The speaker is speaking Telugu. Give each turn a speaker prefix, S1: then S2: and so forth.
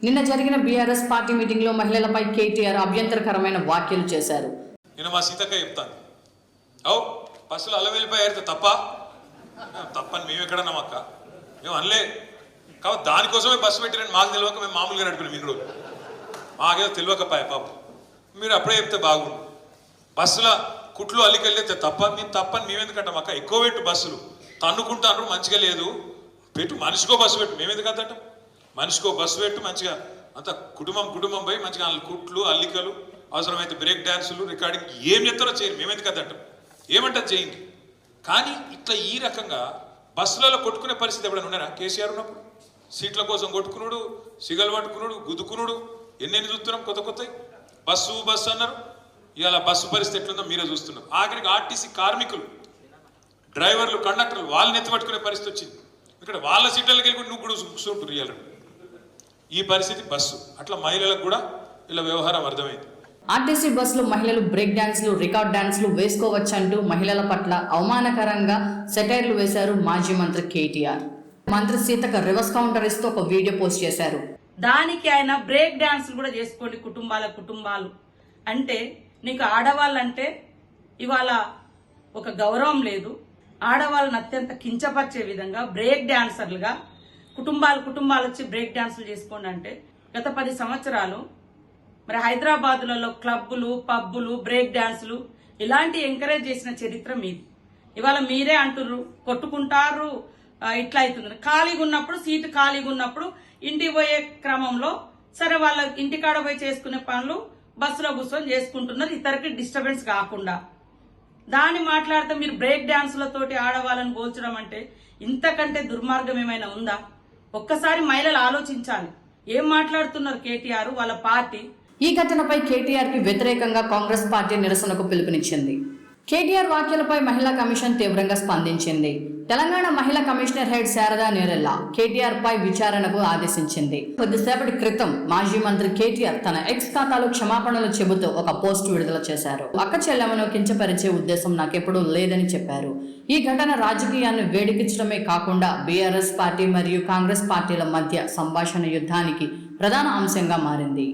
S1: నిన్న జరిగిన బీఆర్ఎస్ పార్టీ మీటింగ్ లో మహిళలపై కేటీఆర్ అభ్యంతరకరమైన వ్యాఖ్యలు చేశారు.
S2: నేను మా సీతక్క చెప్తాను, అవు బస్సులు అల్లవెళ్ళిపోయారు తప్పని మేము ఎక్కడన్నాం అక్క, మేము అనలే. కాబట్టి దానికోసమే బస్సు పెట్టిరని మాకు తెలియక మేము మామూలుగా నడుపుకున్నాం ఇన్ని రోజులు. మాకేదో తెలియకపోయా పాపం, మీరు అప్పుడే చెప్తే బాగుండు. బస్సుల కుట్లు అల్లికెళ్ళితే మేము తప్పని మేము ఎందుకంటాం అక్క? ఎక్కువ పెట్టు బస్సులు తన్నుకుంటాను, మంచిగా లేదు పెట్టు, మనిషికో బస్సు పెట్టు. మేము ఎందుకు అంటాం? మనిషికో బస్సు పెట్టు, మంచిగా అంత కుటుంబం పోయి మంచిగా కుట్లు అల్లికలు, అవసరమైతే బ్రేక్ డ్యాన్సులు, రికార్డింగ్ ఏం చెప్తారో చేయరు. మేము ఎందుకు అంటాం? ఏమంటారు చేయండి. కానీ ఇట్లా ఈ రకంగా బస్సులలో కొట్టుకునే పరిస్థితి ఎప్పుడైనా ఉన్నారా? కేసీఆర్ ఉన్నప్పుడు సీట్ల కోసం కొట్టుకున్నాడు, సిగలు పట్టుకున్నాడు, గుద్దుకున్నాడు, ఎన్నెన్ని చూస్తున్నాం కొత్త బస్సు అన్నారు. ఇవాళ బస్సు పరిస్థితి ఎట్లుందో మీరే చూస్తున్నారు. ఆఖరికి ఆర్టీసీ కార్మికులు, డ్రైవర్లు, కండక్టర్లు వాళ్ళని ఎత్తిపట్టుకునే పరిస్థితి వచ్చింది. ఇక్కడ వాళ్ళ సీట్లకి వెళ్ళి నువ్వు కూడా కూర్చుంటారు. ఇవాళ ఈ పరిస్థితి బస్సు. అట్లా మహిళలకు కూడా ఇలా వ్యవహారం అర్థమైంది.
S1: ఆర్టీసీ బస్సులో మహిళలు బ్రేక్ డాన్స్లు, రికార్డ్ డాన్స్లు వేసుకోవచ్చంటూ మహిళల పట్ల అవమానకరంగా సెటైర్లు వేశారు మాజీ మంత్రి కేటీఆర్. మంత్రి సీతక్క రివర్స్ కౌంటర్ ఇస్తూ ఒక వీడియో పోస్ట్ చేశారు.
S3: దానికి ఆయన బ్రేక్ డాన్స్లు కూడా చేసుకోండి కుటుంబాలు అంటే, నీకు ఆడవాళ్ళంటే ఇవాళ ఒక గౌరవం లేదు. ఆడవాళ్ళని అత్యంత కించపరిచే విధంగా బ్రేక్ డాన్సర్లుగా కుటుంబాలు వచ్చి బ్రేక్ డాన్సులు చేసుకోండి అంటే, గత 10 సంవత్సరాలు మరి హైదరాబాదులలో క్లబ్బులు, పబ్బులు, బ్రేక్ డాన్సులు ఇలాంటి ఎంకరేజ్ చేసిన చరిత్ర మీది. ఇవాళ మీరే అంటుర్రు కొట్టుకుంటారు, ఇట్లా అవుతుంది. ఖాళీగా ఉన్నప్పుడు, సీటు ఖాళీగా ఉన్నప్పుడు ఇంటికి పోయే క్రమంలో సరే వాళ్ళ ఇంటికాడ పోయి చేసుకునే పనులు బస్సులో కూర్చొని చేసుకుంటున్నారు, ఇతరికి డిస్టర్బెన్స్ కాకుండా. దాన్ని మాట్లాడితే మీరు బ్రేక్ డాన్సులతోటి ఆడవాళ్ళని పోల్చడం అంటే ఇంతకంటే దుర్మార్గం ఏమైనా ఉందా? ఒక్కసారి మహిళలు ఆలోచించాలి. ఏం మాట్లాడుతున్నారు కేటీఆర్ వాళ్ళ పార్టీ?
S1: ఈ ఘటనపై కేటీఆర్ కి వ్యతిరేకంగా కాంగ్రెస్ పార్టీ నిరసనకు పిలుపునిచ్చింది. కేటీఆర్ వ్యాఖ్యలపై మహిళా కమిషన్ తీవ్రంగా స్పందించింది. తెలంగాణ మహిళా కమిషనర్ హెడ్ శారదా నేరెల్లా కేటీఆర్ పై విచారణకు ఆదేశించింది. కొద్దిసేపటి క్రితం మాజీ మంత్రి కేటీఆర్ తన ఎక్స్ ఖాతాలో క్షమాపణలు చెబుతూ ఒక పోస్ట్ విడుదల చేశారు. అక్క చెల్లెమ్మను కించపరిచే ఉద్దేశం నాకెప్పుడూ లేదని చెప్పారు. ఈ ఘటన రాజకీయాన్ని వేడికించడమే కాకుండా బీఆర్ఎస్ పార్టీ మరియు కాంగ్రెస్ పార్టీల మధ్య సంభాషణ యుద్ధానికి ప్రధాన అంశంగా మారింది.